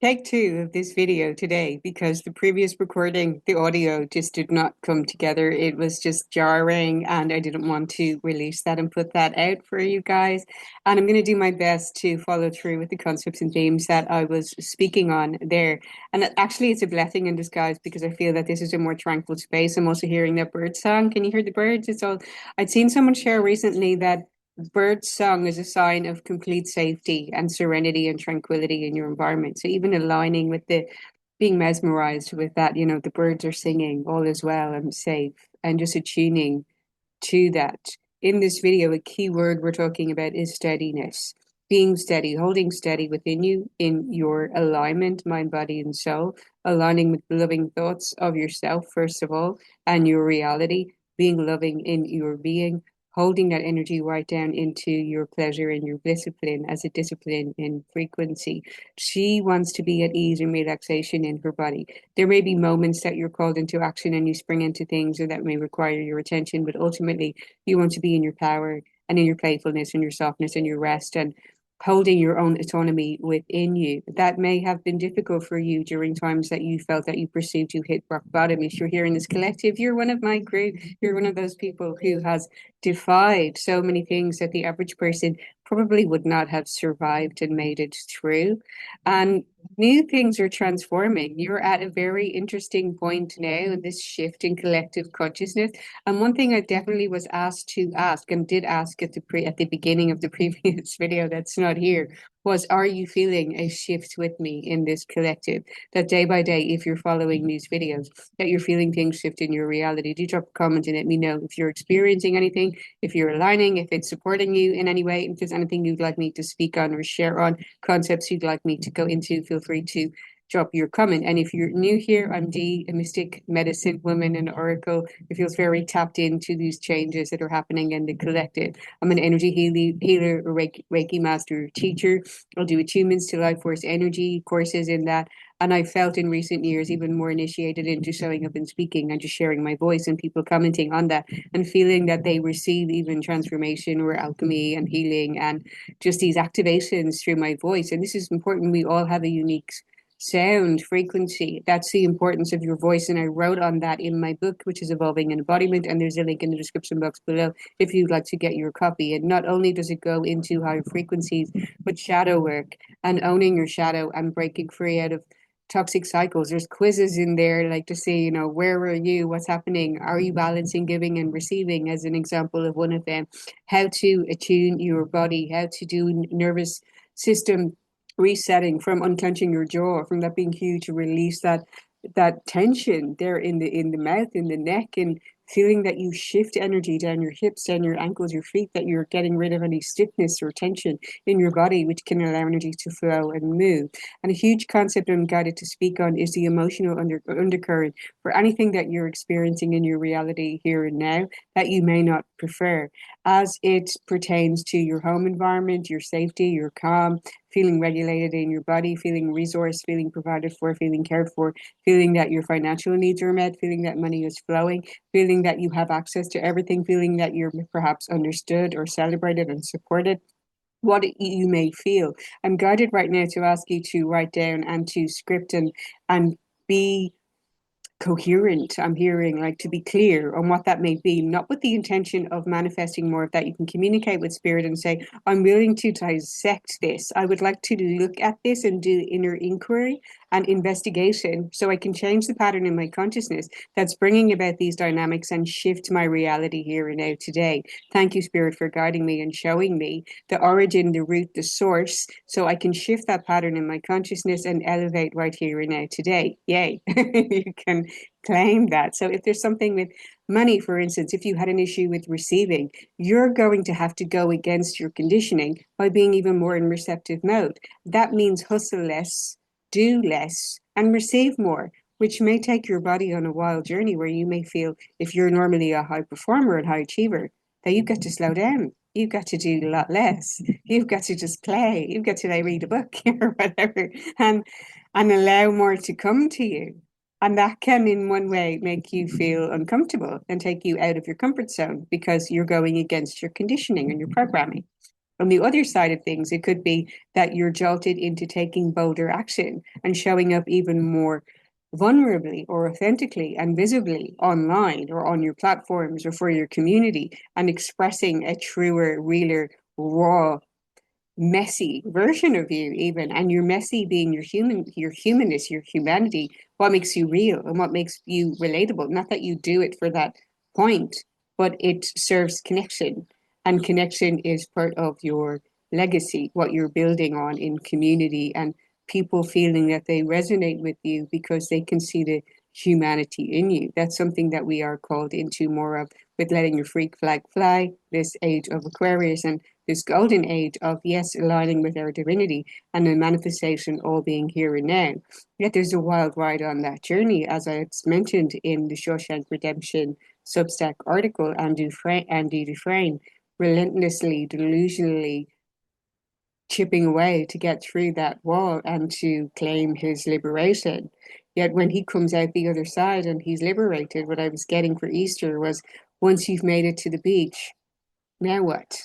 Take two of this video today because the previous recording, the audio just did not come together. It was just jarring, and I didn't want to release that and put that out for you guys. And I'm going to do my best to follow through with the concepts and themes that I was speaking on there. And actually, it's a blessing in disguise because I feel that this is a more tranquil space. I'm also hearing that bird song. Can you hear the birds? It's all, I'd seen someone share recently that bird song is a sign of complete safety and serenity and tranquility in your environment. So even aligning with the being mesmerized with that, the birds are singing, all is well, I'm safe, and just attuning to that. In this video, a key word we're talking about is steadiness. Being steady, holding steady within you in your alignment, mind, body, and soul, aligning with the loving thoughts of yourself, first of all, and your reality, being loving in your being, holding that energy right down into your pleasure and your discipline as a discipline in frequency. She wants to be at ease and relaxation in her body. There may be moments that you're called into action and you spring into things or that may require your attention, but ultimately you want to be in your power and in your playfulness and your softness and your rest and holding your own autonomy within you. That may have been difficult for you during times that you felt that you perceived you hit rock bottom. If you're here in this collective, you're one of my group. You're one of those people who has defied so many things that the average person probably would not have survived and made it through. And new things are transforming. You're at a very interesting point now in this shift in collective consciousness. And one thing I definitely was asked to ask and did ask at the beginning of the previous video that's not here was, are you feeling a shift with me in this collective? That day by day, if you're following these videos, that you're feeling things shift in your reality. Do drop a comment and let me know if you're experiencing anything, if you're aligning, if it's supporting you in any way, if there's anything you'd like me to speak on or share on, concepts you'd like me to go into, feel free to drop your comment. And if you're new here, I'm Dee, a mystic medicine woman and oracle who feels very tapped into these changes that are happening in the collective. I'm an energy healer, a Reiki master teacher. I'll do attunements to life force energy courses in that. And I felt in recent years even more initiated into showing up and speaking and just sharing my voice and people commenting on that and feeling that they receive even transformation or alchemy and healing and just these activations through my voice. And this is important. We all have a unique sound frequency. That's the importance of your voice. And I wrote on that in my book, which is Evolving in Embodiment. And there's a link in the description box below if you'd like to get your copy. And not only does it go into higher frequencies, but shadow work and owning your shadow and breaking free out of toxic cycles. There's quizzes in there like to see, where are you? What's happening? Are you balancing giving and receiving as an example of one of them? How to attune your body, how to do nervous system resetting from unclenching your jaw, from that being huge to release that tension there in the mouth, in the neck, and feeling that you shift energy down your hips, down your ankles, your feet, that you're getting rid of any stiffness or tension in your body, which can allow energy to flow and move. And a huge concept I'm guided to speak on is the emotional undercurrent for anything that you're experiencing in your reality here and now that you may not prefer, as it pertains to your home environment, your safety, your calm, feeling regulated in your body, feeling resourced, feeling provided for, feeling cared for, feeling that your financial needs are met, feeling that money is flowing, feeling that you have access to everything, feeling that you're perhaps understood or celebrated and supported. What you may feel. I'm guided right now to ask you to write down and to script and be coherent. I'm hearing like to be clear on what that may be, not with the intention of manifesting more of that. You can communicate with spirit and say, I'm willing to dissect this. I would like to look at this and do inner inquiry and investigation so I can change the pattern in my consciousness that's bringing about these dynamics and shift my reality here and now today. Thank you, Spirit, for guiding me and showing me the origin, the root, the source, so I can shift that pattern in my consciousness and elevate right here and now today. Yay. You can claim that. So if there's something with money, for instance, if you had an issue with receiving, you're going to have to go against your conditioning by being even more in receptive mode. That means hustle less, do less, and receive more, which may take your body on a wild journey where you may feel, if you're normally a high performer and high achiever, that you've got to slow down. You've got to do a lot less. You've got to just play. You've got to like, read a book or whatever, and allow more to come to you. And that can, in one way, make you feel uncomfortable and take you out of your comfort zone because you're going against your conditioning and your programming. On the other side of things, it could be that you're jolted into taking bolder action and showing up even more vulnerably or authentically and visibly online or on your platforms or for your community and expressing a truer, realer, raw, messy version of you even, and your messy being your humanness, your humanity, what makes you real and what makes you relatable. Not that you do it for that point, but it serves connection, and connection is part of your legacy, what you're building on in community, and people feeling that they resonate with you because they can see the humanity in you. That's something that we are called into more of with letting your freak flag fly, this age of Aquarius, and this golden age of, yes, aligning with our divinity and the manifestation all being here and now. Yet there's a wild ride on that journey, as I mentioned in the Shawshank Redemption Substack article. Andy Dufresne relentlessly, delusionally chipping away to get through that wall and to claim his liberation. Yet when he comes out the other side and he's liberated, what I was getting for Easter was, once you've made it to the beach, now what?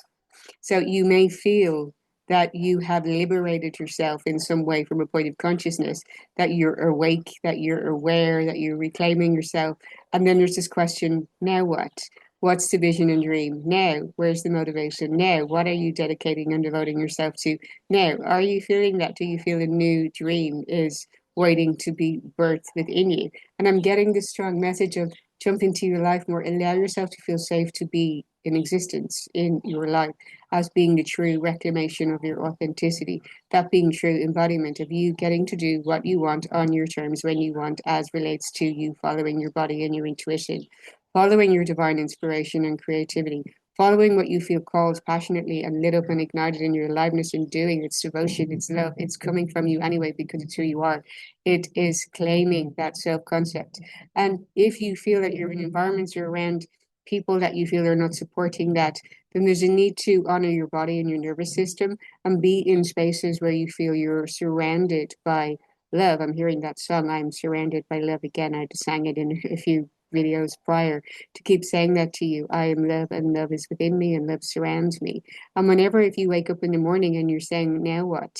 So you may feel that you have liberated yourself in some way from a point of consciousness, that you're awake, that you're aware, that you're reclaiming yourself. And then there's this question, now what? What's the vision and dream? Now, where's the motivation? Now, what are you dedicating and devoting yourself to? Now, are you feeling that? Do you feel a new dream is waiting to be birthed within you? And I'm getting this strong message of jump into your life more, allow yourself to feel safe to be in existence in your life as being the true reclamation of your authenticity, that being true embodiment of you getting to do what you want on your terms when you want, as relates to you following your body and your intuition, following your divine inspiration and creativity, following what you feel called passionately and lit up and ignited in your aliveness and doing. It's devotion, it's love, it's coming from you anyway because it's who you are. It is claiming that self-concept. And if you feel that you're in environments or around people that you feel are not supporting that, then there's a need to honor your body and your nervous system and be in spaces where you feel you're surrounded by love. I'm hearing that song, I'm Surrounded by Love, again. I just sang it in a few videos prior, to keep saying that to you. I am love and love is within me and love surrounds me. And whenever, if you wake up in the morning and you're saying, now what?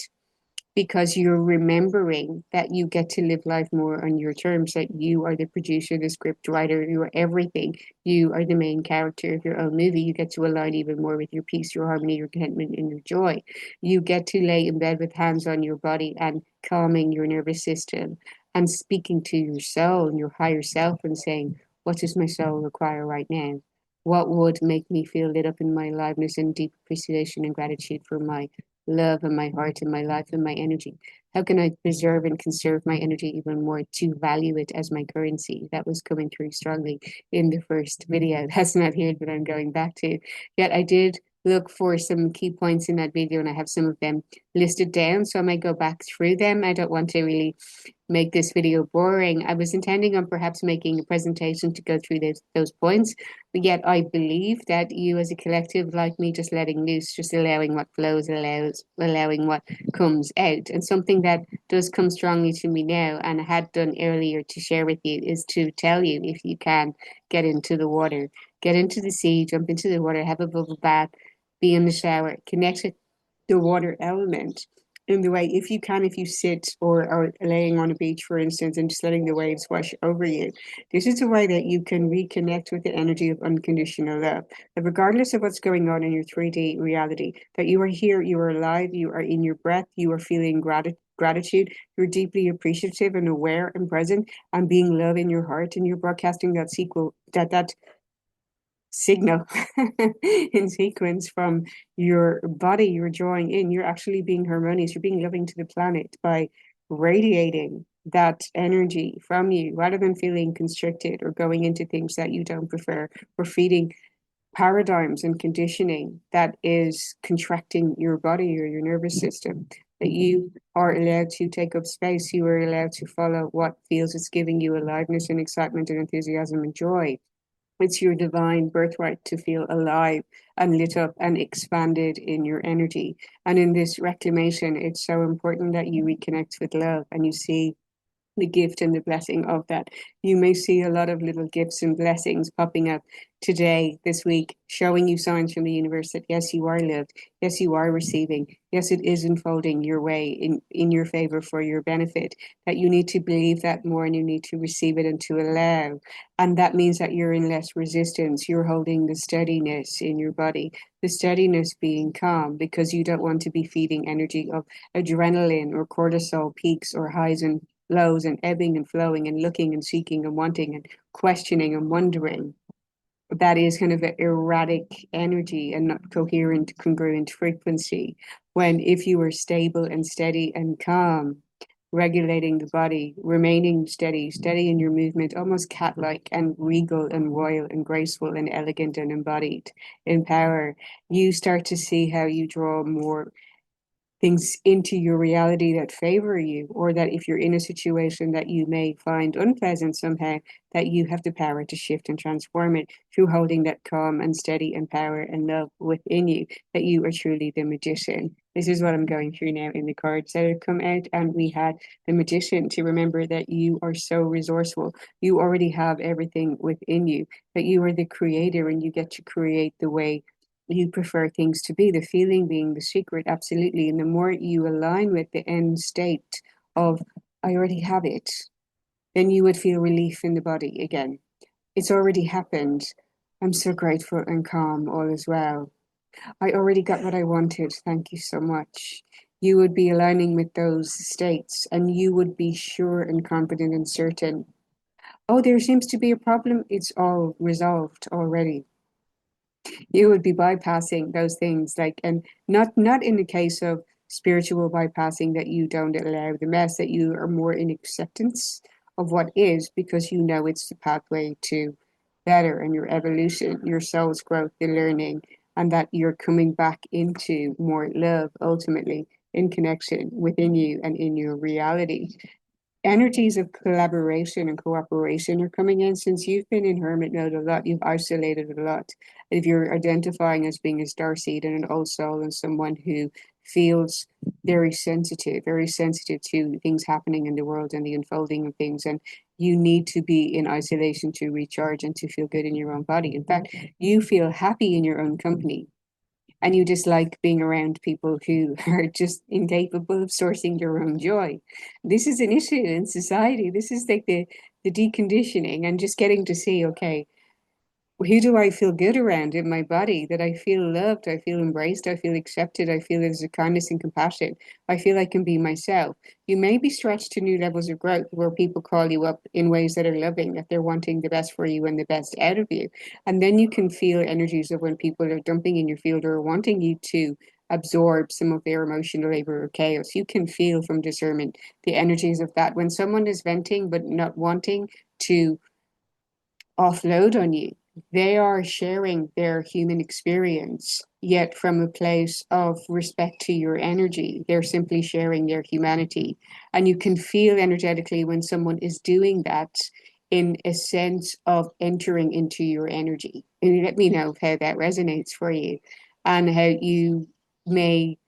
Because you're remembering that you get to live life more on your terms, that you are the producer, the script writer, you are everything. You are the main character of your own movie. You get to align even more with your peace, your harmony, your contentment, and your joy. You get to lay in bed with hands on your body and calming your nervous system and speaking to your soul and your higher self and saying, what does my soul require right now? What would make me feel lit up in my aliveness and deep appreciation and gratitude for my love and my heart and my life and my energy? How can I preserve and conserve my energy even more to value it as my currency? That was coming through strongly in the first video. That's not here that I'm going back to. Yet I did look for some key points in that video and I have some of them listed down. So I might go back through them. I don't want to really make this video boring. I was intending on perhaps making a presentation to go through those points, but yet I believe that you as a collective, like me, just letting loose, just allowing what flows, allowing what comes out. And something that does come strongly to me now, and I had done earlier to share with you, is to tell you, if you can, get into the water, get into the sea, jump into the water, have a bubble bath, be in the shower, connect with the water element in the way, if you can, if you sit or are laying on a beach, for instance, and just letting the waves wash over you, this is a way that you can reconnect with the energy of unconditional love. That regardless of what's going on in your 3D reality, that you are here, you are alive, you are in your breath, you are feeling gratitude, you're deeply appreciative and aware and present and being love in your heart, and you're broadcasting that sequel, that signal in sequence from your body. You're drawing in, you're actually being harmonious, you're being loving to the planet by radiating that energy from you rather than feeling constricted or going into things that you don't prefer, or feeding paradigms and conditioning that is contracting your body or your nervous system. That you are allowed to take up space, you are allowed to follow what feels it's giving you aliveness and excitement and enthusiasm and joy. It's your divine birthright to feel alive and lit up and expanded in your energy. And in this reclamation, it's so important that you reconnect with love and you see the gift and the blessing of that. You may see a lot of little gifts and blessings popping up today, this week, showing you signs from the universe that yes, you are loved. Yes, you are receiving. Yes, it is unfolding your way in your favor for your benefit. That you need to believe that more and you need to receive it and to allow. And that means that you're in less resistance. You're holding the steadiness in your body, the steadiness being calm because you don't want to be feeding energy of adrenaline or cortisol peaks or highs and lows and ebbing and flowing and looking and seeking and wanting and questioning and wondering. That is kind of an erratic energy and not coherent, congruent frequency. When if you are stable and steady and calm, regulating the body, remaining steady, steady in your movement, almost cat-like and regal and royal and graceful and elegant and embodied in power, you start to see how you draw more things into your reality that favor you, or that if you're in a situation that you may find unpleasant somehow, that you have the power to shift and transform it through holding that calm and steady and power and love within you, that you are truly the magician. This is what I'm going through now in the cards that have come out, and we had the magician to remember that you are so resourceful. You already have everything within you, that you are the creator and you get to create the way you prefer things to be, the feeling being the secret, absolutely. And the more you align with the end state of, I already have it, then you would feel relief in the body again. It's already happened. I'm so grateful and calm, all is well. I already got what I wanted. Thank you so much. You would be aligning with those states and you would be sure and confident and certain. Oh, there seems to be a problem. It's all resolved already. You would be bypassing those things, like, and not in the case of spiritual bypassing, that you don't allow the mess, that you are more in acceptance of what is because you know it's the pathway to better and your evolution, your soul's growth, the learning, and that you're coming back into more love ultimately in connection within you and in your reality. Energies of collaboration and cooperation are coming in. Since you've been in hermit mode a lot, you've isolated a lot. If you're identifying as being a starseed and an old soul and someone who feels very sensitive to things happening in the world and the unfolding of things, and you need to be in isolation to recharge and to feel good in your own body. In fact, you feel happy in your own company and you dislike being around people who are just incapable of sourcing their own joy. This is an issue in society. This is like the deconditioning and just getting to see, okay, who do I feel good around in my body? That I feel loved, I feel embraced, I feel accepted, I feel there's a kindness and compassion. I feel I can be myself. You may be stretched to new levels of growth where people call you up in ways that are loving, that they're wanting the best for you and the best out of you. And then you can feel energies of when people are dumping in your field or wanting you to absorb some of their emotional labor or chaos. You can feel from discernment the energies of that. When someone is venting but not wanting to offload on you. They are sharing their human experience, yet from a place of respect to your energy. They're simply sharing their humanity. And you can feel energetically when someone is doing that in a sense of entering into your energy. And let me know how that resonates for you and how you may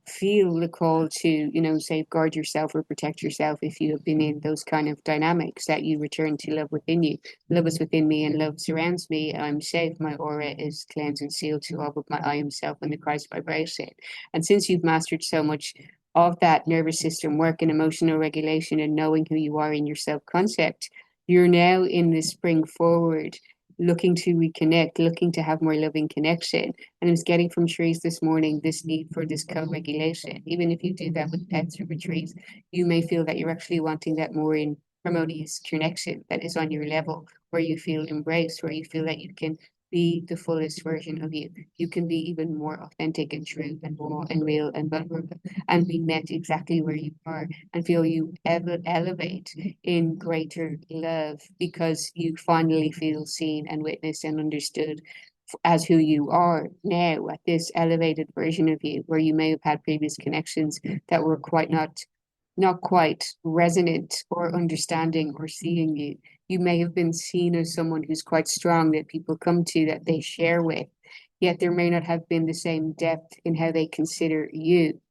feel the call to, safeguard yourself or protect yourself if you have been in those kind of dynamics, that you return to love within you. Love is within me and love surrounds me. I'm safe. My aura is cleansed and sealed to all but my I am self and the Christ vibration. And since you've mastered so much of that nervous system work and emotional regulation and knowing who you are in your self concept, you're now in the spring forward, looking to reconnect, looking to have more loving connection. And I was getting from trees this morning this need for this co-regulation. Even if you do that with pets or with trees, you may feel that you're actually wanting that more in harmonious connection that is on your level, where you feel embraced, where you feel that you can be the fullest version of you. You can be even more authentic and true and raw and real and vulnerable and be met exactly where you are and feel you elevate in greater love because you finally feel seen and witnessed and understood as who you are now at this elevated version of you, where you may have had previous connections that were quite not quite resonant or understanding or seeing you. You may have been seen as someone who's quite strong that people come to, that they share with, yet there may not have been the same depth in how they consider you.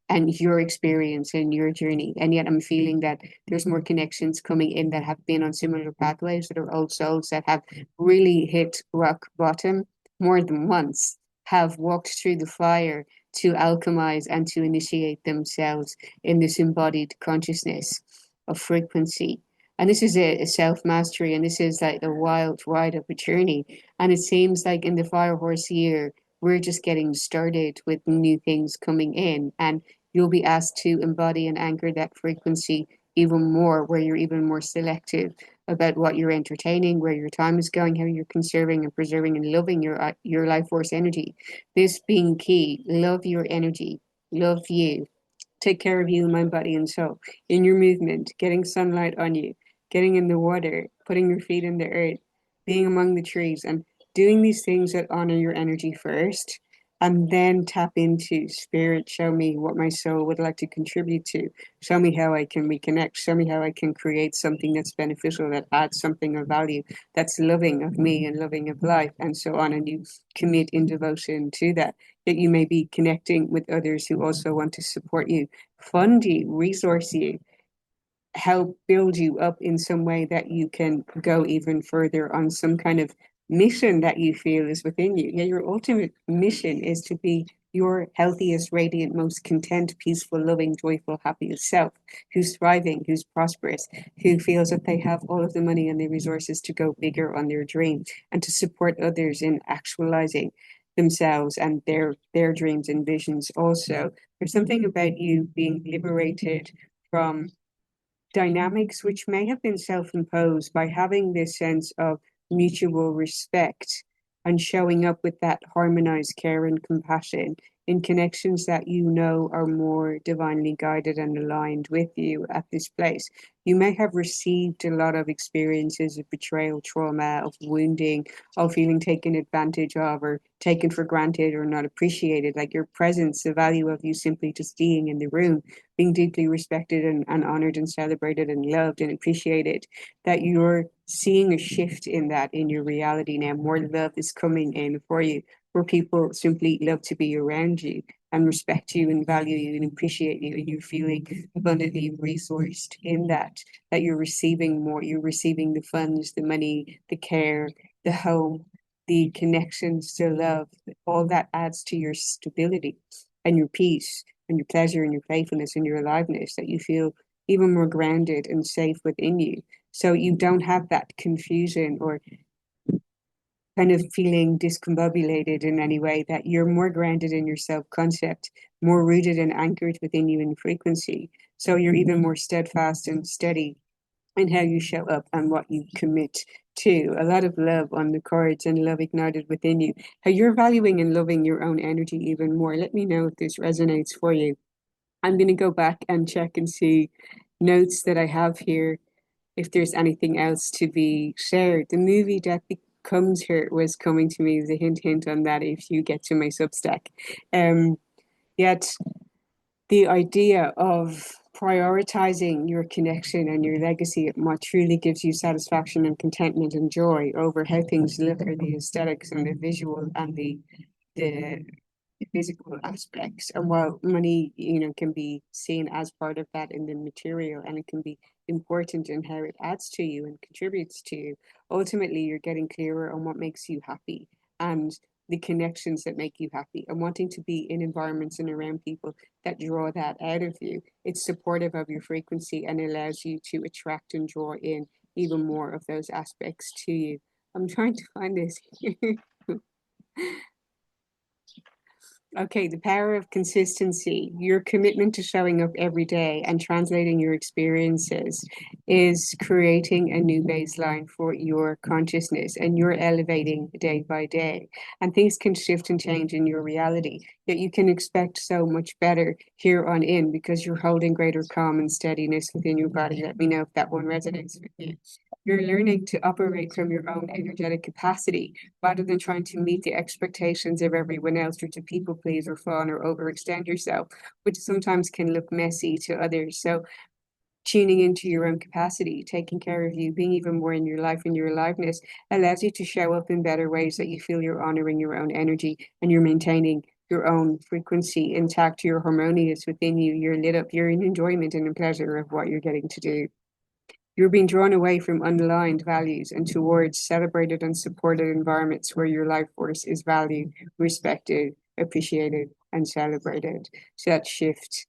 and your experience and your journey. And yet I'm feeling that there's more connections coming in that have been on similar pathways, that are old souls that have really hit rock bottom more than once, have walked through the fire to alchemize and to initiate themselves in this embodied consciousness of frequency. And this is a self mastery, and this is like a wild ride of a journey. And it seems like in the Fire Horse year, we're just getting started with new things coming in. And you'll be asked to embody and anchor that frequency even more, where you're even more selective about what you're entertaining, where your time is going, how you're conserving and preserving and loving your life force energy. This being key, love your energy, love you, take care of you, mind, body, and soul in your movement, getting sunlight on you, getting in the water, putting your feet in the earth, being among the trees, and doing these things that honor your energy first. And then tap into spirit. Show me what my soul would like to contribute to. Show me how I can reconnect. Show me how I can create something that's beneficial, that adds something of value, that's loving of me and loving of life, and so on. And you commit in devotion to that. That you may be connecting with others who also want to support you, fund you, resource you, help build you up in some way that you can go even further on some kind of mission that you feel is within you. Yeah, your ultimate mission is to be your healthiest, radiant, most content, peaceful, loving, joyful, happiest self, who's thriving, who's prosperous, who feels that they have all of the money and the resources to go bigger on their dream and to support others in actualizing themselves and their dreams and visions also. There's something about you being liberated from dynamics which may have been self-imposed by having this sense of mutual respect and showing up with that harmonized care and compassion in connections that you know are more divinely guided and aligned with you at this place. You may have received a lot of experiences of betrayal, trauma, of wounding, of feeling taken advantage of or taken for granted or not appreciated, like your presence, the value of you simply just being in the room, being deeply respected and honored and celebrated and loved and appreciated, that you're seeing a shift in that in your reality now. More love is coming in for you, where people simply love to be around you and respect you and value you and appreciate you, and you're feeling abundantly resourced in that, that you're receiving more, you're receiving the funds, the money, the care, the home, the connections, the love, all that adds to your stability and your peace and your pleasure and your playfulness and your aliveness, that you feel even more grounded and safe within you. So you don't have that confusion or kind of feeling discombobulated in any way, that you're more grounded in your self-concept, more rooted and anchored within you in frequency. So you're even more steadfast and steady in how you show up and what you commit to. A lot of love on the cards and love ignited within you. How you're valuing and loving your own energy even more. Let me know if this resonates for you. I'm going to go back and check and see notes that I have here, if there's anything else to be shared. The movie Death Becomes Her was coming to me as a hint on that if you get to my Substack. Yet the idea of prioritizing your connection and your legacy at what truly gives you satisfaction and contentment and joy over how things look, or the aesthetics and the visual and the physical aspects. And while money, can be seen as part of that in the material, and it can be important in how it adds to you and contributes to you, ultimately you're getting clearer on what makes you happy and the connections that make you happy, and wanting to be in environments and around people that draw that out of you. It's supportive of your frequency and allows you to attract and draw in even more of those aspects to you. I'm trying to find this here. Okay, the power of consistency, your commitment to showing up every day and translating your experiences is creating a new baseline for your consciousness, and you're elevating day by day. And things can shift and change in your reality, yet you can expect so much better here on in because you're holding greater calm and steadiness within your body. Let me know if that one resonates with you. You're learning to operate from your own energetic capacity rather than trying to meet the expectations of everyone else, or to people please or fawn or overextend yourself, which sometimes can look messy to others. So tuning into your own capacity, taking care of you, being even more in your life and your aliveness allows you to show up in better ways, that you feel you're honoring your own energy and you're maintaining your own frequency intact, you're harmonious within you, you're lit up, you're in enjoyment and in pleasure of what you're getting to do. You're being drawn away from unaligned values and towards celebrated and supported environments where your life force is valued, respected, appreciated, and celebrated. So that shift,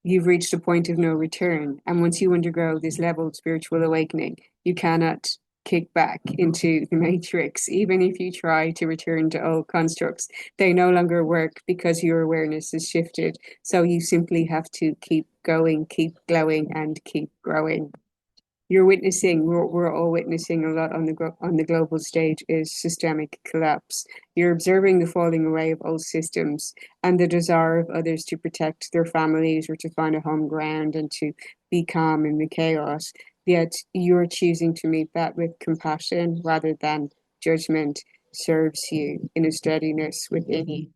you've reached a point of no return. And once you undergo this level of spiritual awakening, you cannot kick back into the matrix. Even if you try to return to old constructs, they no longer work because your awareness has shifted. So you simply have to keep going, keep glowing, and keep growing. You're witnessing, we're all witnessing a lot on the global stage is systemic collapse. You're observing the falling away of old systems and the desire of others to protect their families or to find a home ground and to be calm in the chaos. Yet you're choosing to meet that with compassion rather than judgment serves you in a steadiness within you.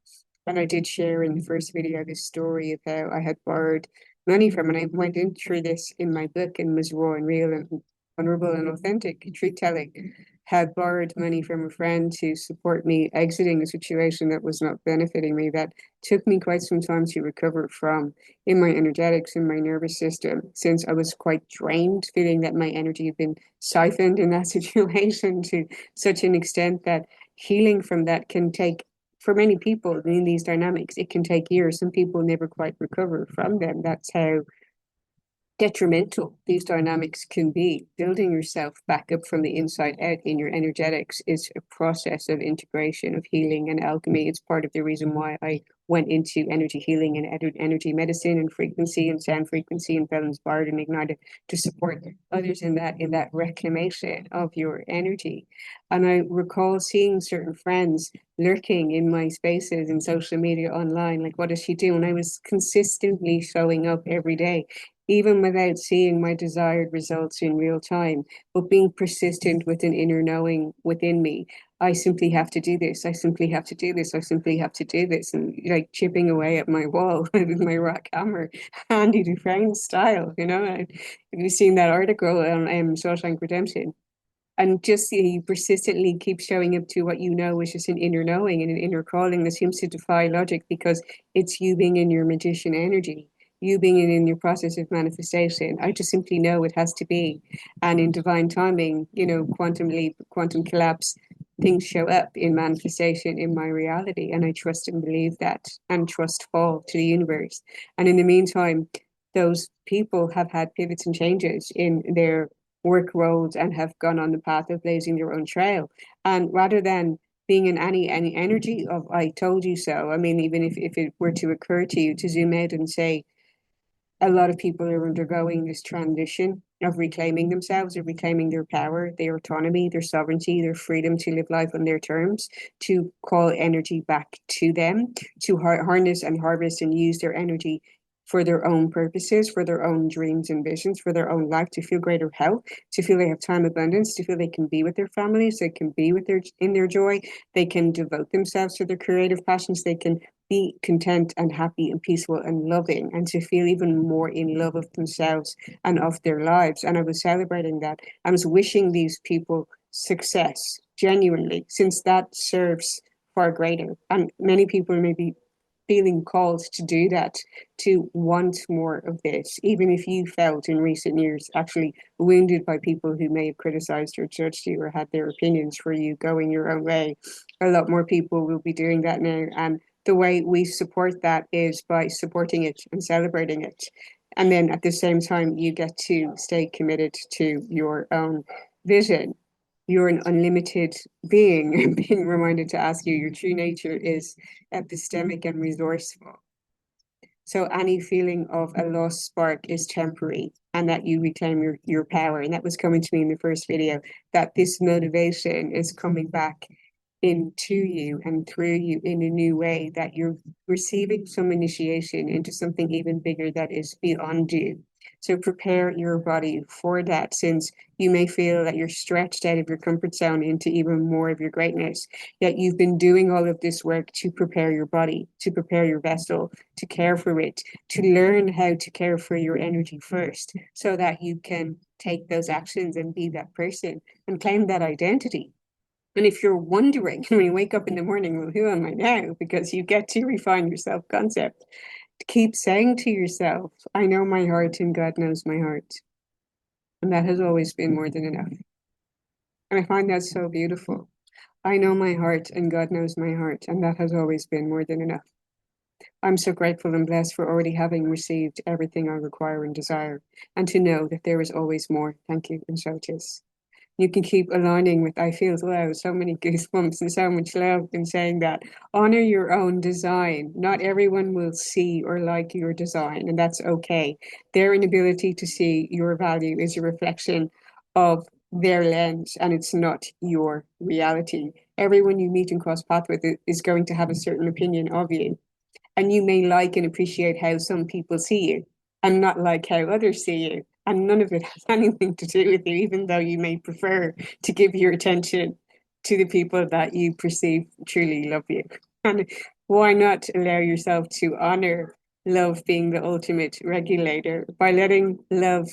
And I did share in the first video this story of how I had borrowed money from, and I went in through this in my book and was raw and real and vulnerable and authentic, truth telling. Had borrowed money from a friend to support me exiting a situation that was not benefiting me, that took me quite some time to recover from in my energetics, in my nervous system, since I was quite drained, feeling that my energy had been siphoned in that situation to such an extent that healing from that can take, for many people in these dynamics, it can take years. Some people never quite recover from them. That's how detrimental these dynamics can be. Building yourself back up from the inside out in your energetics is a process of integration, of healing and alchemy. It's part of the reason why I went into energy healing and energy medicine and frequency and sound frequency and felt inspired and ignited to support others in that reclamation of your energy. And I recall seeing certain friends lurking in my spaces in social media online, like, what does she do? And I was consistently showing up every day, even without seeing my desired results in real time, but being persistent with an inner knowing within me. I simply have to do this. I simply have to do this. I simply have to do this. And like chipping away at my wall with my rock hammer, Andy Dufresne style, you know. Have you seen that article on Shawshank Redemption? And just you persistently keep showing up to what you know is just an inner knowing and an inner calling that seems to defy logic because it's you being in your magician energy, you being in your process of manifestation. I just simply know it has to be. And in divine timing, you know, quantum leap, quantum collapse, things show up in manifestation in my reality. And I trust and believe that and trust fall to the universe. And in the meantime, those people have had pivots and changes in their work roles and have gone on the path of blazing their own trail. And rather than being in any energy of I told you so, I mean, even if it were to occur to you to zoom out and say, a lot of people are undergoing this transition of reclaiming themselves, of reclaiming their power, their autonomy, their sovereignty, their freedom to live life on their terms, to call energy back to them, to harness and harvest and use their energy for their own purposes, for their own dreams and visions, for their own life, to feel greater health, to feel they have time abundance, to feel they can be with their families, they can be with their joy, they can devote themselves to their creative passions, they can be content and happy and peaceful and loving, and to feel even more in love of themselves and of their lives. And I was celebrating that. I was wishing these people success genuinely, since that serves far greater. And many people may be feeling called to do that, to want more of this, even if you felt in recent years actually wounded by people who may have criticized or judged you or had their opinions for you going your own way. A lot more people will be doing that now. And the way we support that is by supporting it and celebrating it. And then at the same time, you get to stay committed to your own vision. You're an unlimited being, being reminded to ask you, your true nature is epistemic and resourceful. So any feeling of a lost spark is temporary and that you reclaim your power. And that was coming to me in the first video, that this motivation is coming back into you and through you in a new way, that you're receiving some initiation into something even bigger that is beyond you. So prepare your body for that, since you may feel that you're stretched out of your comfort zone into even more of your greatness. Yet you've been doing all of this work to prepare your body, to prepare your vessel, to care for it, to learn how to care for your energy first, so that you can take those actions and be that person and claim that identity. And if you're wondering when you wake up in the morning, well, who am I now? Because you get to refine your self concept. Keep saying to yourself, I know my heart and God knows my heart. And that has always been more than enough. And I find that so beautiful. I know my heart and God knows my heart. And that has always been more than enough. I'm so grateful and blessed for already having received everything I require and desire, and to know that there is always more. Thank you, and so it is. You can keep aligning with, I feel, wow, so many goosebumps and so much love in saying that. Honor your own design. Not everyone will see or like your design, and that's okay. Their inability to see your value is a reflection of their lens, and it's not your reality. Everyone you meet and cross path with is going to have a certain opinion of you, and you may like and appreciate how some people see you and not like how others see you. And none of it has anything to do with you, even though you may prefer to give your attention to the people that you perceive truly love you. And why not allow yourself to honor love being the ultimate regulator by letting love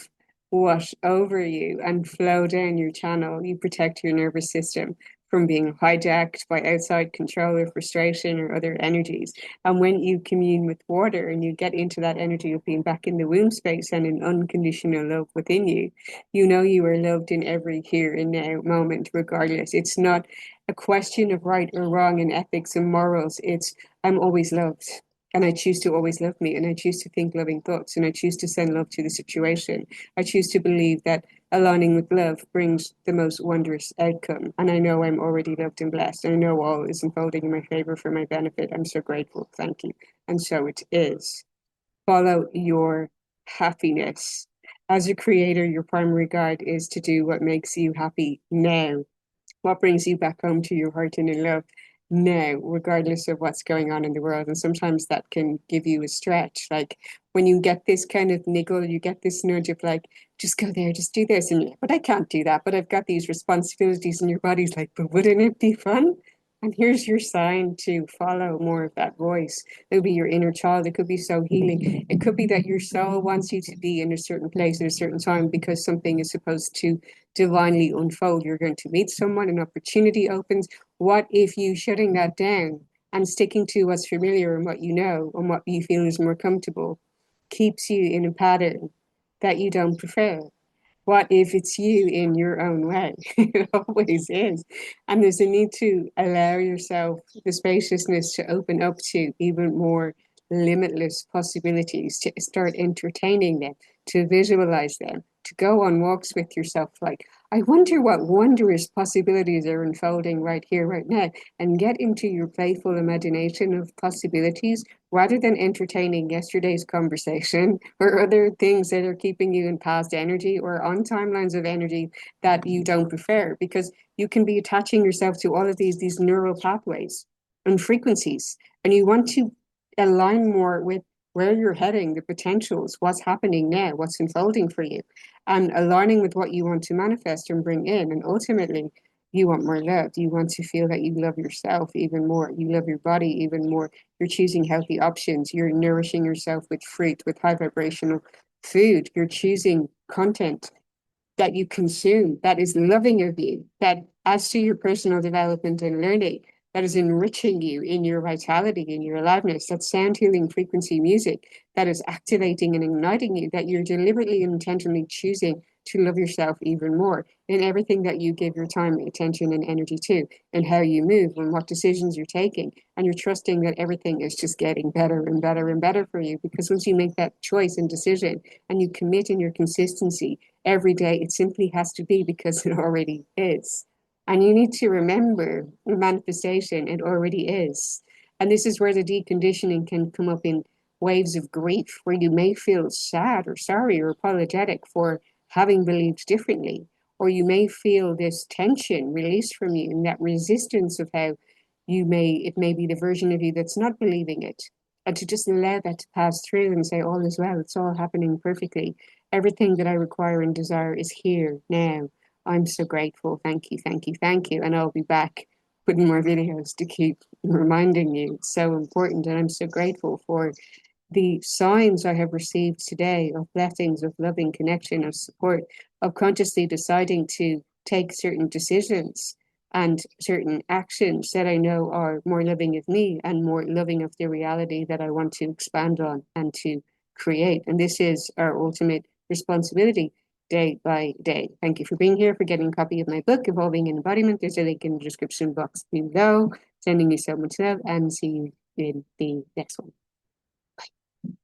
wash over you and flow down your channel? You protect your nervous system from being hijacked by outside control or frustration or other energies. And when you commune with water and you get into that energy of being back in the womb space and in unconditional love within you, you know you are loved in every here and now moment, regardless. It's not a question of right or wrong and ethics and morals. It's, I'm always loved. And I choose to always love me. And I choose to think loving thoughts. And I choose to send love to the situation. I choose to believe that aligning with love brings the most wondrous outcome. And I know I'm already loved and blessed. And I know all is unfolding in my favor for my benefit. I'm so grateful. Thank you. And so it is. Follow your happiness. As a creator, your primary guide is to do what makes you happy now. What brings you back home to your heart and in love now, regardless of what's going on in the world. And sometimes that can give you a stretch. Like when you get this kind of niggle, you get this nudge of like, just go there, just do this. And you're like, but I can't do that. But I've got these responsibilities. And your body's like, but wouldn't it be fun? And here's your sign to follow more of that voice. It'll be your inner child. It could be so healing. It could be that your soul wants you to be in a certain place at a certain time because something is supposed to divinely unfold. You're going to meet someone, an opportunity opens. What if you shutting that down and sticking to what's familiar and what you know and what you feel is more comfortable keeps you in a pattern that you don't prefer? What if it's you in your own way? It always is. And there's a need to allow yourself the spaciousness to open up to even more limitless possibilities, to start entertaining them, to visualize them, to go on walks with yourself. Like, I wonder what wondrous possibilities are unfolding right here, right now, and get into your playful imagination of possibilities rather than entertaining yesterday's conversation or other things that are keeping you in past energy or on timelines of energy that you don't prefer, because you can be attaching yourself to all of these neural pathways and frequencies, and you want to align more with where you're heading, the potentials, what's happening now, what's unfolding for you, and aligning with what you want to manifest and bring in. And ultimately, you want more love. You want to feel that you love yourself even more. You love your body even more. You're choosing healthy options. You're nourishing yourself with fruit, with high vibrational food. You're choosing content that you consume that is loving of you, that adds to your personal development and learning, that is enriching you in your vitality, in your aliveness, that sound healing frequency music that is activating and igniting you, that you're deliberately and intentionally choosing to love yourself even more in everything that you give your time, attention, and energy to, and how you move and what decisions you're taking. And you're trusting that everything is just getting better and better and better for you. Because once you make that choice and decision and you commit in your consistency every day, it simply has to be because it already is. And you need to remember manifestation, it already is. And this is where the deconditioning can come up in waves of grief, where you may feel sad or sorry or apologetic for having believed differently. Or you may feel this tension released from you and that resistance of how it may be the version of you that's not believing it. And to just allow that to pass through and say, all is well, it's all happening perfectly. Everything that I require and desire is here now. I'm so grateful. Thank you, thank you, thank you. And I'll be back putting more videos to keep reminding you. It's so important. And I'm so grateful for the signs I have received today of blessings, of loving connection, of support, of consciously deciding to take certain decisions and certain actions that I know are more loving of me and more loving of the reality that I want to expand on and to create. And this is our ultimate responsibility day by day. Thank you for being here, for getting a copy of my book, Evolving in Embodiment. There's a link in the description box below. Sending you so much love and see you in the next one.